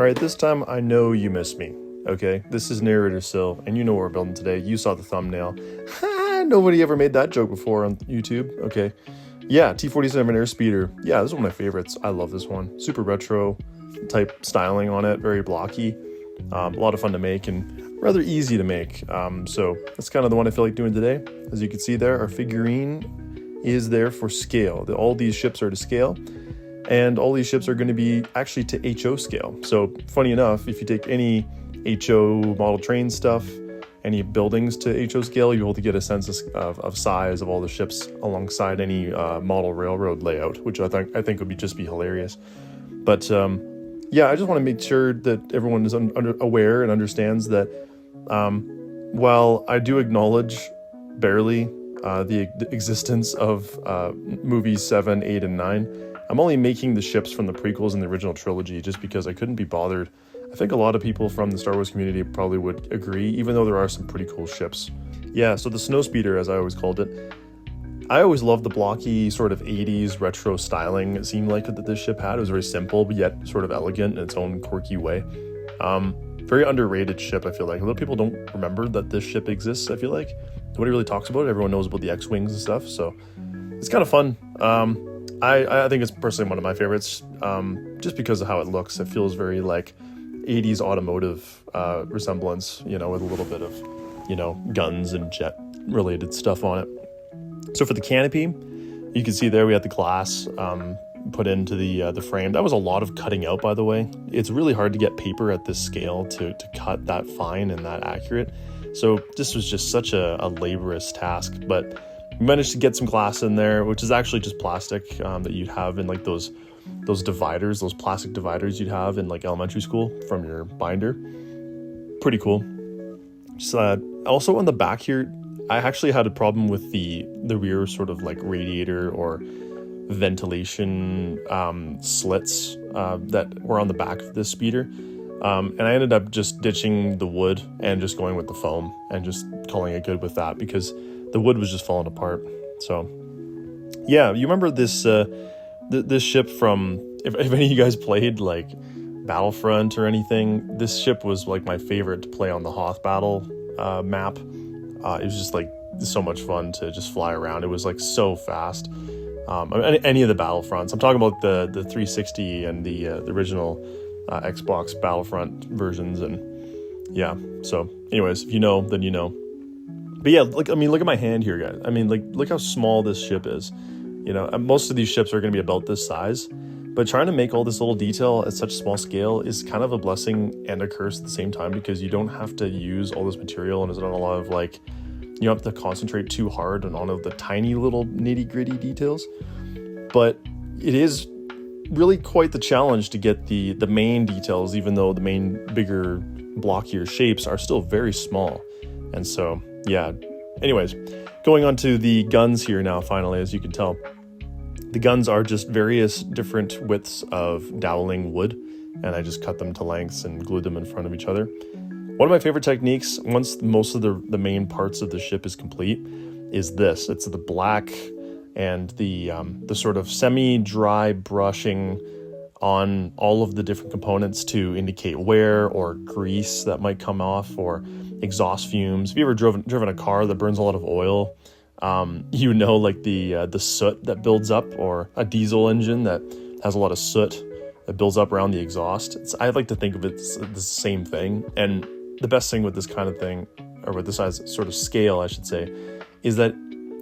Alright, this time I know you missed me, okay? This is Narrator Sill, and you know what we're building today. You saw the thumbnail. Nobody ever made that joke before on YouTube, okay? Yeah, T47 Airspeeder. Yeah, this is one of my favorites. I love this one. Super retro type styling on it, very blocky. A lot of fun to make and rather easy to make. So that's kind of the one I feel like doing today. As you can see there, our figurine is there for scale. All these ships are to scale. And all these ships are going to be actually to HO scale. So funny enough, if you take any HO model train stuff, any buildings to HO scale, you'll be able to get a sense of size of all the ships alongside any model railroad layout, which I think would just be hilarious. But yeah, I just want to make sure that everyone is aware and understands that while I do acknowledge barely the existence of movies 7, 8, and 9, I'm only making the ships from the prequels and the original trilogy just because I couldn't be bothered. I think a lot of people from the Star Wars community probably would agree, even though there are some pretty cool ships. Yeah, so the Snowspeeder, as I always called it, I always loved the blocky sort of 80s retro styling it seemed like that this ship had. It was very simple, but yet sort of elegant in its own quirky way. Very underrated ship, I feel like. A lot of people don't remember that this ship exists, I feel like. Nobody really talks about it. Everyone knows about the X-Wings and stuff, so it's kind of fun. I think it's personally one of my favorites, just because of how it looks. It feels very like 80s automotive resemblance, you know, with a little bit of, you know, guns and jet related stuff on it. So for the canopy, you can see there we had the glass put into the frame. That was a lot of cutting out, by the way. It's really hard to get paper at this scale to cut that fine and that accurate. So this was just such a laborious task, but we managed to get some glass in there, which is actually just plastic that you'd have in like those dividers, those plastic dividers you'd have in like elementary school from your binder. Pretty cool. Just, also on the back here, I actually had a problem with the rear sort of like radiator or ventilation slits that were on the back of this speeder. And I ended up just ditching the wood and just going with the foam and just calling it good with that because the wood was just falling apart. So yeah, you remember this this ship from, if any of you guys played like Battlefront or anything, this ship was like my favorite to play on the Hoth battle map. It was just like so much fun to just fly around. It was like so fast. Any of the Battlefronts. I'm talking about the 360 and the original Xbox Battlefront versions. And yeah, so anyways, if you know, then you know. But yeah, look at my hand here, guys. I mean, like, look how small this ship is. You know, most of these ships are going to be about this size, but trying to make all this little detail at such small scale is kind of a blessing and a curse at the same time, because you don't have to use all this material, and there's not a lot of like, you don't have to concentrate too hard on all of the tiny little nitty gritty details. But it is really quite the challenge to get the main details, even though the main bigger blockier shapes are still very small. And so yeah, anyways, going on to the guns here now, finally, as you can tell. The guns are just various different widths of doweling wood, and I just cut them to lengths and glued them in front of each other. One of my favorite techniques, once most of the main parts of the ship is complete, is this. It's the black and the sort of semi-dry brushing on all of the different components to indicate wear or grease that might come off, or exhaust fumes. If you ever driven a car that burns a lot of oil, you know, like the soot that builds up, or a diesel engine that has a lot of soot that builds up around the exhaust. I like to think of it as the same thing. And the best thing with this kind of thing, or with this size sort of scale, I should say, is that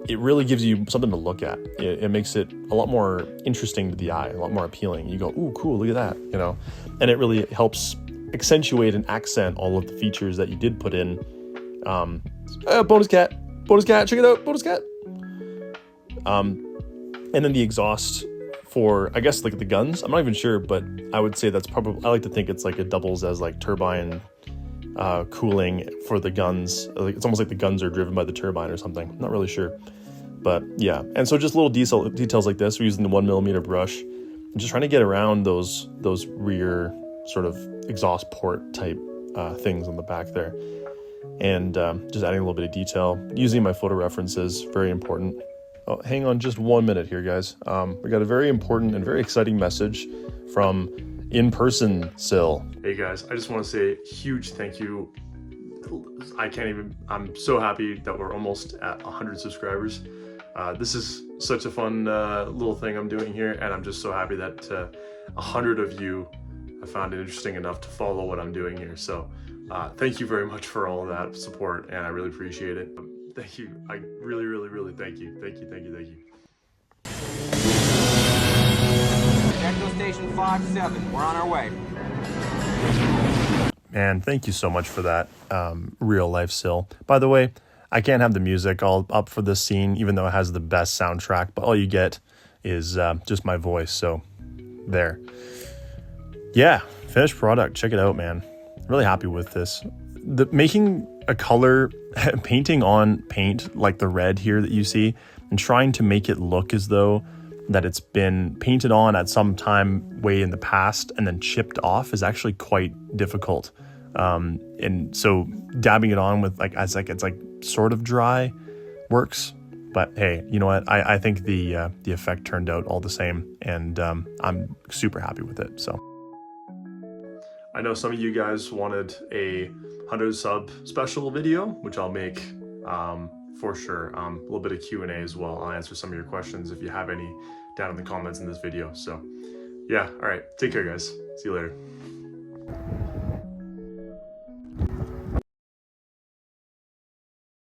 it really gives you something to look at. It makes it a lot more interesting to the eye, a lot more appealing. You go, ooh, cool, look at that, you know? And it really helps accentuate and accent all of the features that you did put in. Bonus cat, check it out, bonus cat. And then the exhaust for, I guess, like the guns, I'm not even sure, but I would say that's probably, I like to think it's like it doubles as like turbine cooling for the guns. Like, it's almost like the guns are driven by the turbine or something. I'm not really sure, but yeah. And so just little details like this, we're using the 1mm brush and just trying to get around those rear sort of exhaust port type things on the back there, and just adding a little bit of detail using my photo references. Very important. Oh, hang on just 1 minute here, guys. We got a very important and very exciting message from in person still. Hey guys, I just want to say a huge thank you. I'm so happy that we're almost at 100 subscribers. This is such a fun little thing I'm doing here, and I'm just so happy that 100 of you have found it interesting enough to follow what I'm doing here. So thank you very much for all of that support, and I really appreciate it. Thank you. I really, really, really thank you. Thank you, thank you, thank you. Techno Station 57, we're on our way. Man, thank you so much for that, real life Sil. By the way, I can't have the music all up for this scene, even though it has the best soundtrack, but all you get is just my voice, so there. Yeah, finished product, check it out, man. Really happy with this. Making a color, painting on paint like the red here that you see, and trying to make it look as though that it's been painted on at some time way in the past and then chipped off is actually quite difficult. And so dabbing it on with it's like sort of dry works, but hey, you know what? I think the effect turned out all the same, and I'm super happy with it. So I know some of you guys wanted a 100 sub special video, which I'll make for sure. A little bit of Q&A as well. I'll answer some of your questions if you have any down in the comments in this video. So yeah, all right, take care guys, see you later.